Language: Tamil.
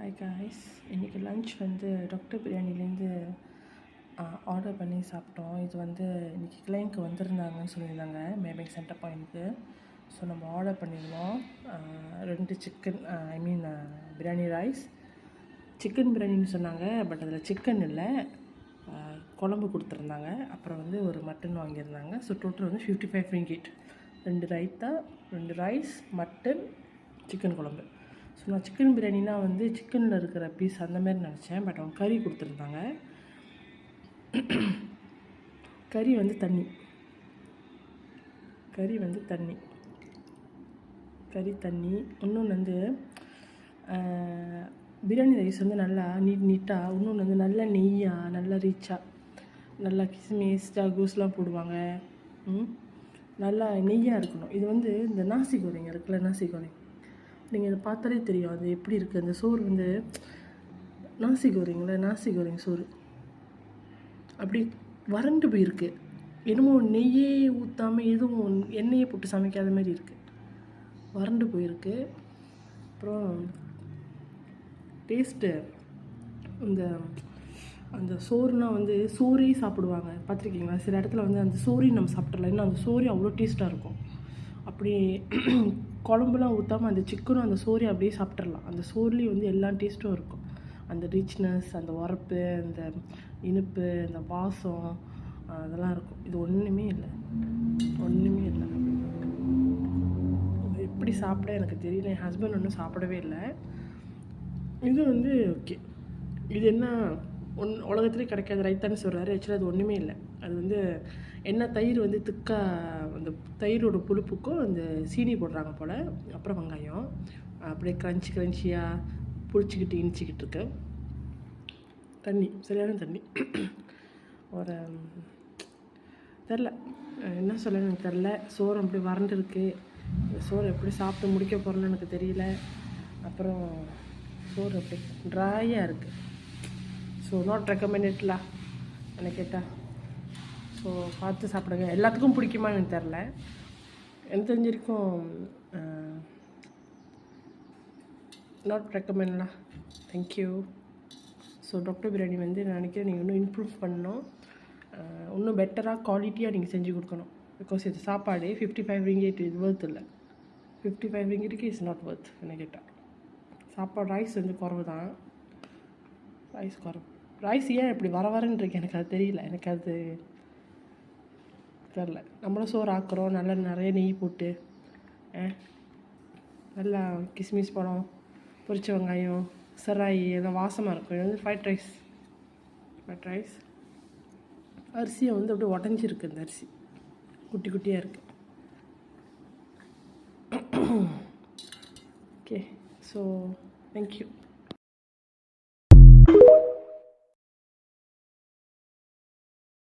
ஹாய் காய்ஸ், இன்றைக்கி லன்ச் வந்து டாக்டர் பிரியாணிலேருந்து ஆர்டர் பண்ணி சாப்பிட்டோம். இது வந்து இன்றைக்கி கிளைண்ட்க்கு வந்திருந்தாங்கன்னு சொல்லியிருந்தாங்க மேபேக் சென்டர் பாயிண்ட்க்கு. ஸோ நம்ம ஆர்டர் பண்ணியிருந்தோம் 2 சிக்கன் பிரியாணி ரைஸ். சிக்கன் பிரியாணின்னு சொன்னாங்க, பட் அதில் சிக்கன் இல்லை, குழம்பு கொடுத்துருந்தாங்க. அப்புறம் வந்து ஒரு மட்டன் வாங்கியிருந்தாங்க. ஸோ டோட்டல் வந்து 55 ringgit. 2 raita, 2 rice, mutton, chicken குழம்பு. ஸோ நான் சிக்கன் பிரியாணினா வந்து சிக்கனில் இருக்கிற பீஸ் அந்தமாரி நினச்சேன். பட் அவங்க கறி கொடுத்துருந்தாங்க. கறி வந்து தண்ணி இன்னொன்று வந்து பிரியாணி ரைஸ் வந்து நல்லா நீட்டாக, இன்னொன்று வந்து நல்ல நெய்யாக, நல்லா ரிச்சாக, நல்லா கிஸ்மிஸ் ஜாகூஸ்லாம் போடுவாங்க. நல்லா நெய்யாக இருக்கணும். இது வந்து இந்த நாசி கோரிங் இருக்குல்ல, நாசி கோரிங் நீங்கள் இதை பார்த்தாலே தெரியும் அது எப்படி இருக்குது. அந்த சோறு வந்து நாசி கோரிங் சோறு அப்படி வறண்டு போயிருக்கு. என்னமோ நெய்யே ஊற்றாமல் எதுவும் எண்ணெயை போட்டு சமைக்காத மாதிரி இருக்குது, வறண்டு போயிருக்கு. அப்புறம் டேஸ்ட்டு அந்த சோறுனால் வந்து சோறே சாப்பிடுவாங்க, பார்த்துருக்கீங்களா? சில இடத்துல வந்து அந்த சோறையும் நம்ம சாப்பிட்றலாம். இன்னும் அந்த சோறு அவ்வளோ டேஸ்ட்டாக இருக்கும். அப்படி குழம்புலாம் ஊற்றாமல் அந்த சிக்கனும் அந்த சோறையும் அப்படியே சாப்பிட்றலாம். அந்த சோறுலேயும் வந்து எல்லா டேஸ்ட்டும் இருக்கும். அந்த ரிச்னஸ், அந்த உரப்பு, அந்த இனிப்பு, அந்த வாசம், அதெல்லாம் இருக்கும். இது ஒன்றுமே இல்லை. எப்படி சாப்பிட எனக்கு தெரியல. என் ஹஸ்பண்ட் ஒன்றும் சாப்பிடவே இல்லை. இது வந்து ஓகே, இது என்ன உலகத்துலேயே கிடைக்காத ரைத்தான்னு சொல்கிறாரு. ஆக்சுவலாக அது ஒன்றுமே இல்லை. அது வந்து என்ன, தயிர் வந்து திக்காக, அந்த தயிரோட புளிப்புக்கும் அந்த சீனி போடுறாங்க போல். அப்புறம் வெங்காயம் அப்படியே க்ரன்ச்சியாக புளிச்சிக்கிட்டு இனிச்சிக்கிட்டு இருக்கு. தண்ணி, சரியான தண்ணி. ஒரு தெரில என்ன சொல்லணும்னு எனக்கு தெரில. சோறு அப்படி வறண்டு இருக்குது. இந்த சோறு எப்படி சாப்பிட்டு முடிக்க போகிறேன்னு எனக்கு தெரியல. அப்புறம் சோறு அப்படி ட்ராயாக இருக்குது. ஸோ நாட் ரெக்கமெண்டட்லா என்ன கேட்டால். ஸோ பார்த்து சாப்பிடுங்க. எல்லாத்துக்கும் பிடிக்குமான்னு எனக்கு தெரில. எனக்கு தெரிஞ்சிருக்கும் நாட் ரெக்கமெண்ட்லா. தேங்க்யூ. ஸோ டாக்டர் பிரியாணி வந்து நான் நினைக்கிறேன் நீங்கள் இன்னும் இம்ப்ரூவ் பண்ணணும். இன்னும் பெட்டராக குவாலிட்டியாக நீங்கள் செஞ்சு கொடுக்கணும். பிகாஸ் இது சாப்பாடு 55 ringgit இது ஒர்த் இல்லை. 55 ringgitக்கு இஸ் நாட் ஒர்த் என்ன கேட்டால். சாப்பாடு ரைஸ் வந்து குறவு தான். ரைஸ் ஏன் இப்படி வரன்னு எனக்கு அது தெரியல. எனக்கு அது தெரில. நம்மளும் சோறு ஆக்குறோம், நல்லா நிறைய நெய் போட்டு, நல்லா கிஸ்மிஸ் பழம், பொரிச்ச வெங்காயம், சராயி, எல்லாம் வாசமாக இருக்கும். இது வந்து ஃப்ரைட் ரைஸ். அரிசியை வந்து அப்படியே உடஞ்சிருக்கு. இந்த அரிசி குட்டி குட்டியாக இருக்குது. Okay, so thank you.